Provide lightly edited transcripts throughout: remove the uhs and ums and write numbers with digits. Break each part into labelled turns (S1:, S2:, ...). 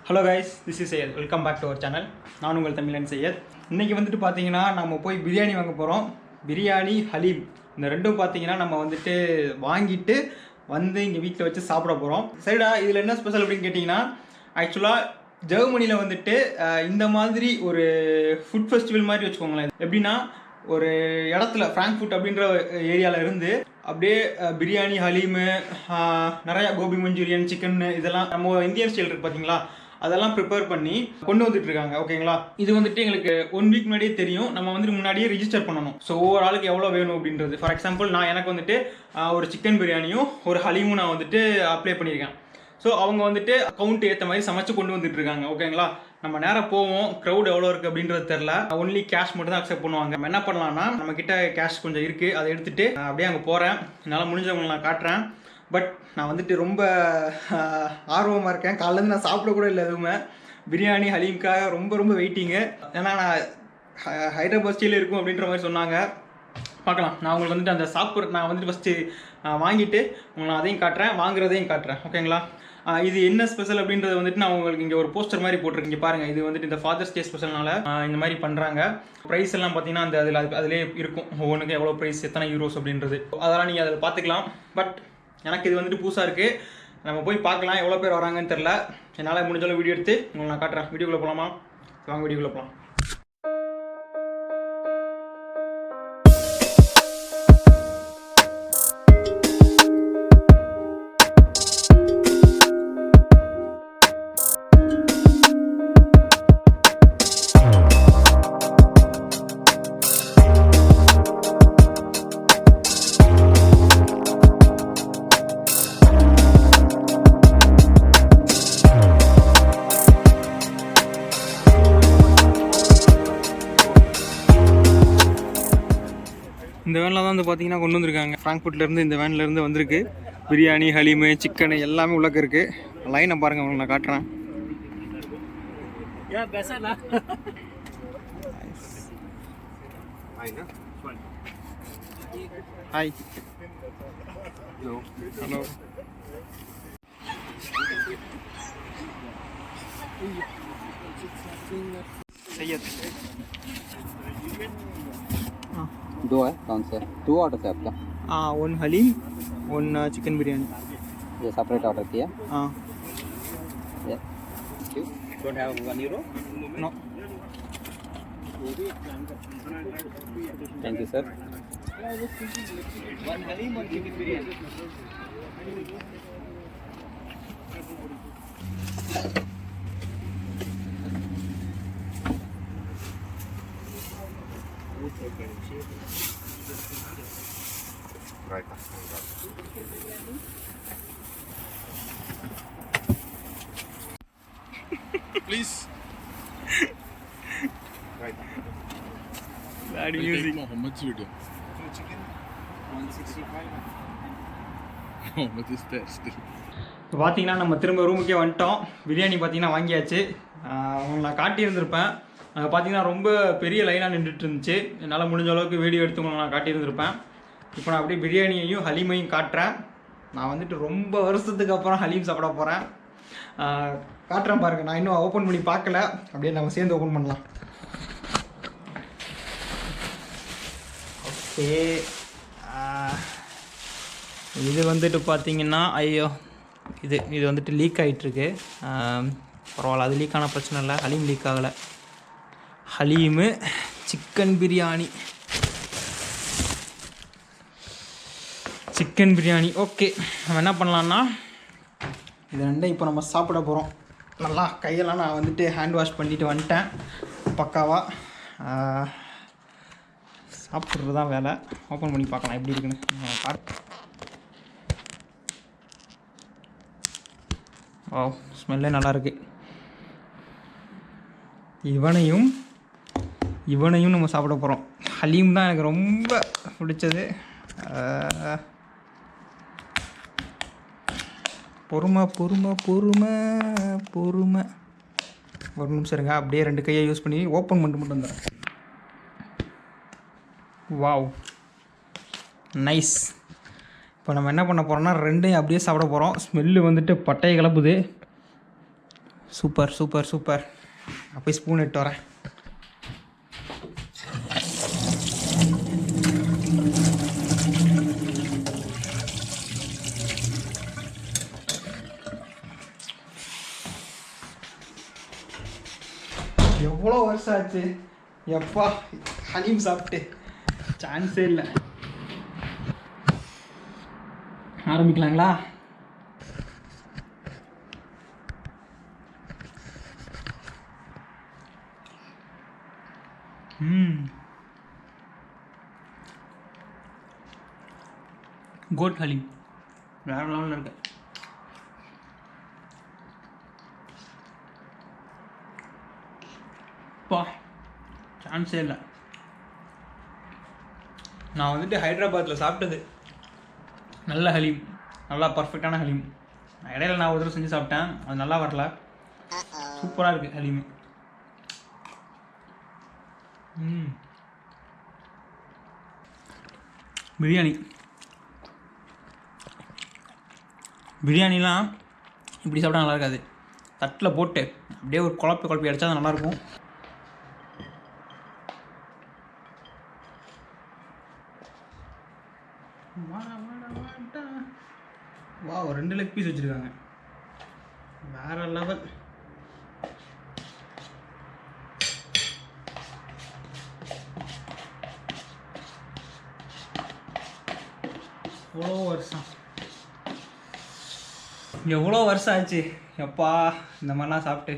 S1: Hello guys, this is Sayed. Welcome back to our channel. நான் உங்கள் தமிழன் சையத். இன்னைக்கு வந்துட்டு பாத்தீங்கன்னா நம்ம போய் பிரியாணி வாங்க போறோம். பிரியாணி ஹலீம் இந்த ரெண்டும் பாத்தீங்கன்னா நம்ம வந்துட்டு வாங்கிட்டு வந்து இங்க வீட்ல வச்சு சாப்பிட போறோம். சரிடா இதுல என்ன ஸ்பெஷல் அப்படினு கேட்டிங்கன்னா ஆக்சுவலா ஜெர்மனில வந்துட்டு இந்த மாதிரி ஒரு ஃபுட் ஃபெஸ்டிவல் மாதிரி வெச்சுக்கோங்களேன். எப்படின்னா ஒரு இடத்துல ஃப்ராங்க்ஃபர்ட் அப்படின்ற ஏரியாவில் இருந்து அப்படியே பிரியாணி ஹலீமு நிறையா கோபி மஞ்சூரியன் சிக்கன் இதெல்லாம் நம்ம இந்தியன் ஸ்டைல் இருக்குது பார்த்தீங்களா அதெல்லாம் ப்ரிப்பேர் பண்ணி கொண்டு வந்துட்டு இருக்காங்க. ஓகேங்களா, இது வந்துட்டு எங்களுக்கு 1 வீக் முன்னாடியே தெரியும். நம்ம வந்துட்டு முன்னாடியே ரிஜிஸ்டர் பண்ணணும். ஸோ ஒவ்வொரு ஆளுக்கு எவ்வளோ வேணும் அப்படின்றது. ஃபார் எக்ஸாம்பிள் எனக்கு வந்துட்டு ஒரு சிக்கன் பிரியாணியும் ஒரு ஹலீமும் நான் வந்துட்டு அப்ளை பண்ணியிருக்கேன். ஸோ அவங்க வந்துட்டு அக்கௌண்ட் ஏற்ற மாதிரி சமைச்சு கொண்டு வந்துட்டு இருக்காங்க. ஓகேங்களா, நம்ம நேரம் போவோம், க்ரௌட் எவ்வளோ இருக்குது அப்படின்றது தெரில. ஒன்லி கேஷ் மட்டும் தான் அக்செப்ட் பண்ணுவாங்க. நம்ம என்ன பண்ணலாம்னா நம்ம கிட்ட கேஷ் கொஞ்சம் இருக்குது, அதை எடுத்துகிட்டு அப்படியே அங்கே போகிறேன். என்னால் முடிஞ்சவங்களை நான் காட்டுறேன். பட் நான் வந்துட்டு ரொம்ப ஆர்வமாக இருக்கேன். காலையிலேருந்து நான் சாப்பிடக்கூட இல்லை எதுவுமே. பிரியாணி ஹலீம்காக ரொம்ப வெயிட்டிங்கு. ஏன்னா நான் ஹைதராபாத் ஸ்டைலில் இருக்கும் அப்படின்ற மாதிரி சொன்னாங்க. பார்க்கலாம். நான் உங்களுக்கு வந்துட்டு அந்த நான் வந்துட்டு ஃபஸ்ட்டு வாங்கிட்டு உங்களை அதையும் காட்டுறேன், வாங்குறதையும் காட்டுறேன். ஓகேங்களா, இது என்ன ஸ்பெஷல் அப்படின்றது வந்துட்டு நான் உங்களுக்கு இங்கே ஒரு போஸ்டர் மாதிரி போட்டிருக்கீங்க பாருங்கள். இது வந்துட்டு இந்த ஃபாதர்ஸ் டே ஸ்பெஷல்னால இந்த மாதிரி பண்ணுறாங்க. ப்ரைஸ் எல்லாம் பார்த்தீங்கன்னா அந்த அதிலே இருக்கும். ஒவ்வொன்றுக்கும் எவ்வளோ ப்ரைஸ், எத்தனை யூரோஸ் அப்படின்றது அதெல்லாம் நீங்கள் அதில் பார்த்துக்கலாம். பட் எனக்கு இது வந்துட்டு புதுசாக இருக்குது. நம்ம போய் பார்க்கலாம் எவ்வளோ பேர் வராங்கன்னு தெரில. என்னால் முடிஞ்சாலும் வீடியோ எடுத்து உங்களுக்கு நான் காட்டுறேன். வீடியோக்குள்ளே போகலாமா? வாங்க வீடியோக்குள்ளே போகலாம். இந்த வேனில் தான் வந்து பார்த்தீங்கன்னா கொண்டு வந்திருக்காங்க. ஃப்ராங்க்ஃபர்ட்லேருந்து இந்த வேன்லேருந்து வந்திருக்கு. பிரியாணி ஹலீமு சிக்கனு எல்லாமே உள்ளக்க இருக்குது. லைனை பாருங்கள், உங்களுக்கு நான் காட்டுறேன். Hi, hello. सैयद
S2: दो है, कौन से 2 ऑर्डर है आपका?
S1: हाँ, 1 हलीम 1 चिकन बिरयानी.
S2: ये सेपरेट ऑर्डर किया?
S1: हाँ.
S2: Yeah. You don't have 1 euro?
S1: No.
S2: Thank you sir.
S1: 1 haleem 1 chicken biryani.
S3: Right. Please. Right.
S1: Bad music.
S3: How much video? Chicken 165. How much is that still?
S1: இப்போ பார்த்தீங்கன்னா நம்ம திரும்ப ரூமுக்கே வந்துட்டோம். பிரியாணி பார்த்தீங்கன்னா வாங்கியாச்சு. உங்களுக்கு நான் காட்டியிருந்திருப்பேன். அங்கே பார்த்தீங்கன்னா ரொம்ப பெரிய லைனாக நின்றுட்டு இருந்துச்சு. என்னால் முடிஞ்ச அளவுக்கு வீடியோ எடுத்து உங்களுக்கு நான் காட்டியிருந்திருப்பேன். இப்போ நான் அப்படியே பிரியாணியையும் ஹலீமையும் காட்டுறேன். நான் வந்துட்டு ரொம்ப வருஷத்துக்கு அப்புறம் ஹலீம் சாப்பிட போகிறேன். காட்டுறேன் பாருங்கள். நான் இன்னும் ஓப்பன் பண்ணி பார்க்கல. அப்படியே நம்ம சேர்ந்து ஓப்பன் பண்ணலாம். ஓகே, இது வந்துட்டு பார்த்தீங்கன்னா இது வந்துட்டு லீக் ஆகிட்டுருக்கு. பரவாயில்ல, அது லீக் ஆன பிரச்சனை இல்லை. ஹலீம் லீக் ஆகலை. Haleem chicken biryani okay. நம்ம என்ன பண்ணலான்னா இது ரெண்டும் இப்போ நம்ம சாப்பிட போகிறோம். நல்லா கையெல்லாம் நான் வந்துட்டு ஹேண்ட் வாஷ் பண்ணிவிட்டு வந்துட்டேன் பக்காவாக. சாப்பிட்றது தான் வேலை. ஓப்பன் பண்ணி பார்க்கலாம் எப்படி இருக்குன்னு. ஓ, ஸ்மெல்லே நல்லாயிருக்கு. இவனையும் நம்ம சாப்பிட போகிறோம். ஹலீம் தான் எனக்கு ரொம்ப பிடிச்சது. பொறுமை ஒரு நிமிஷம் இருங்க. அப்படியே 2 கையை யூஸ் பண்ணி ஓப்பன் பண்ணிட்டு மட்டும் வந்துடுறேன். Wow, nice. இப்போ நம்ம என்ன பண்ண போகிறோம்னா ரெண்டையும் அப்படியே சாப்பிட போகிறோம். ஸ்மெல்லு வந்துட்டு பட்டையை கிளப்புது. Super super super. நான் போய் ஸ்பூன் எடுத்து வரேன். எவ்வளோ வருஷம் ஆச்சு எப்பா ஹலீம் சாப்பிட்டு, சான்ஸே இல்லை. ஆரம்பிக்கலாங்களா? கோட் ஹலீம் வேற லெவலில் இருக்கு. பா சான்ஸே இல்லை. நான் வந்துட்டு ஹைதராபாத்தில் சாப்பிட்டது நல்ல ஹலீம், நல்லா பர்ஃபெக்டான ஹலீம். இடையில நான் ஒரு தடவை செஞ்சு சாப்பிட்டேன், அது நல்லா வரல. சூப்பராக இருக்குது ஹலீம். பிரியாணிலாம் இப்படி சாப்பிட்டா நல்லா இருக்காது. தட்டில் போட்டு அப்படியே ஒரு குழப்பி அடித்தா அது நல்லாயிருக்கும். வா, ஒரு 2 லெக் பீஸ் வச்சுருக்காங்க, வேற லெவல். எவ்வளோ வருஷம் ஆச்சு எப்பா இந்த மாதிரிலாம் சாப்பிட்டு.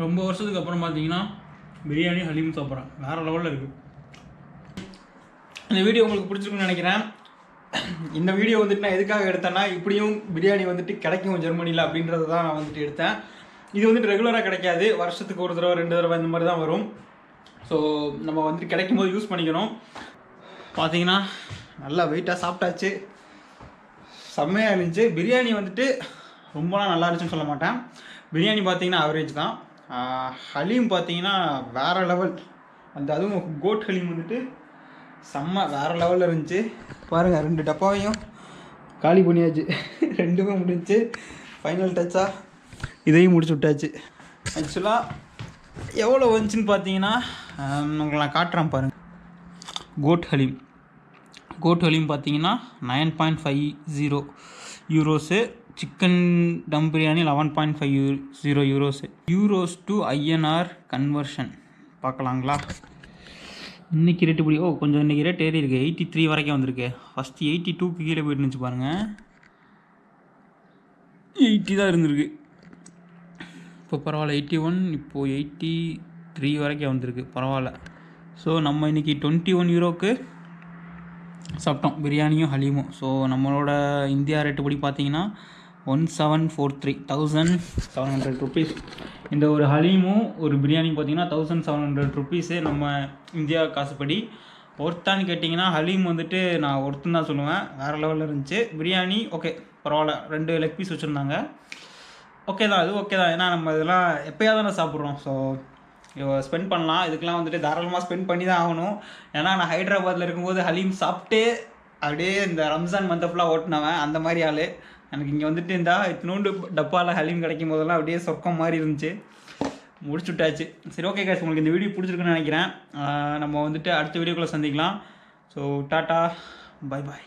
S1: ரொம்ப வருஷத்துக்கு அப்புறம் பார்த்தீங்கன்னா பிரியாணி ஹலீம் சாப்பிட்றேன், வேறு லெவலில் இருக்குது. இந்த வீடியோ உங்களுக்கு பிடிச்சிருக்குன்னு நினைக்கிறேன். இந்த வீடியோ வந்துட்டு நான் எதுக்காக எடுத்தேன்னா, இப்படியும் பிரியாணி வந்துட்டு கிடைக்கும் ஜெர்மனியில் அப்படின்றது தான் நான் வந்துட்டு எடுத்தேன். இது வந்துட்டு ரெகுலராக கிடைக்காது, வருஷத்துக்கு ஒரு தடவை 2 தடவை இந்த மாதிரி தான் வரும். ஸோ நம்ம வந்துட்டு கிடைக்கும் போது யூஸ் பண்ணிக்கணும். பார்த்தீங்கன்னா நல்லா வெயிட்டாக சாப்பிட்டாச்சு, செம்மையாக இருந்துச்சு. பிரியாணி வந்துட்டு ரொம்பலாம் நல்லா இருந்துச்சுன்னு சொல்ல மாட்டேன். பிரியாணி பார்த்தீங்கன்னா ஆவரேஜ் தான். ஹலீம் பார்த்தீங்கன்னா வேறு லெவல். அதுவும் கோட் ஹலீம் வந்துட்டு செம்ம வேறு லெவலில் இருந்துச்சு. பாருங்கள், 2 டப்பாவையும் காலி பண்ணியாச்சு. 2மே முடிஞ்சிச்சு. ஃபைனல் டச்சாக இதையும் முடிச்சு விட்டாச்சு. ஆக்சுவலாக எவ்வளோ வந்துச்சுன்னு பார்த்தீங்கன்னா உங்களை நான் காட்டுறேன் பாருங்கள். கோட் ஹலீம் பார்த்தீங்கன்னா 9.50 euros. Chicken dum biryani 11.50 euros to INR conversion பார்க்கலாங்களா? இன்றைக்கி ரேட்டு இப்படி கொஞ்சம் இன்றைக்கி ரேட் ஏறி இருக்குது, 83 வரைக்கும் வந்திருக்கு. ஃபஸ்ட்டு 82க்கு கீழே போயிட்டு இருந்துச்சு பாருங்கள், 80 தான் இருந்திருக்கு. இப்போ பரவாயில்ல, 81, இப்போது 83 வரைக்கும் வந்திருக்கு, பரவாயில்ல. ஸோ நம்ம இன்றைக்கி 21 யூரோக்கு சாப்பிட்டோம் பிரியாணியும் ஹலீமும். ஸோ நம்மளோட இந்தியா ரேட்டு படி பார்த்தீங்கன்னா 1743, 1700 ருபீஸ். இந்த ஒரு ஹலீமும் ஒரு பிரியாணி பார்த்தீங்கன்னா 1700 ருபீஸு நம்ம இந்தியா காசுப்படி. ஒருத்தான்னு கேட்டிங்கன்னா ஹலீம் வந்துட்டு நான் ஒருத்தன் தான் சொல்லுவேன், வேறு லெவலில் இருந்துச்சு. பிரியாணி ஓகே பரவாயில்ல, 2 லெக் பீஸ் வச்சுருந்தாங்க, ஓகே தான், அது ஓகே தான். ஏன்னா நம்ம இதெல்லாம் எப்போயாவது தானே சாப்பிட்றோம். ஸோ ஸ்பெண்ட் பண்ணலாம், இதுக்கெலாம் வந்துட்டு தாராளமாக ஸ்பெண்ட் பண்ணி தான் ஆகணும். ஏன்னா நான் ஹைதராபாத்தில் இருக்கும்போது ஹலீம் சாப்பிட்டு அப்படியே இந்த ரம்ஜான் மந்த்தை ஃபுல்லாக ஓட்டினவன், அந்த மாதிரி ஆள். எனக்கு இங்கே வந்துட்டு இந்த இத்தினோண்டு டப்பாவில் ஹலீம் கிடைக்கும் போதெல்லாம் அப்படியே சொர்க்கம் மாதிரி இருந்துச்சு. முடிச்சு விட்டாச்சு. சரி, ஓகே கைஸ், உங்களுக்கு இந்த வீடியோ பிடிச்சிருக்குன்னு நினைக்கிறேன். நம்ம வந்துட்டு அடுத்த வீடியோக்குள்ளே சந்திக்கலாம். So tata, bye bye.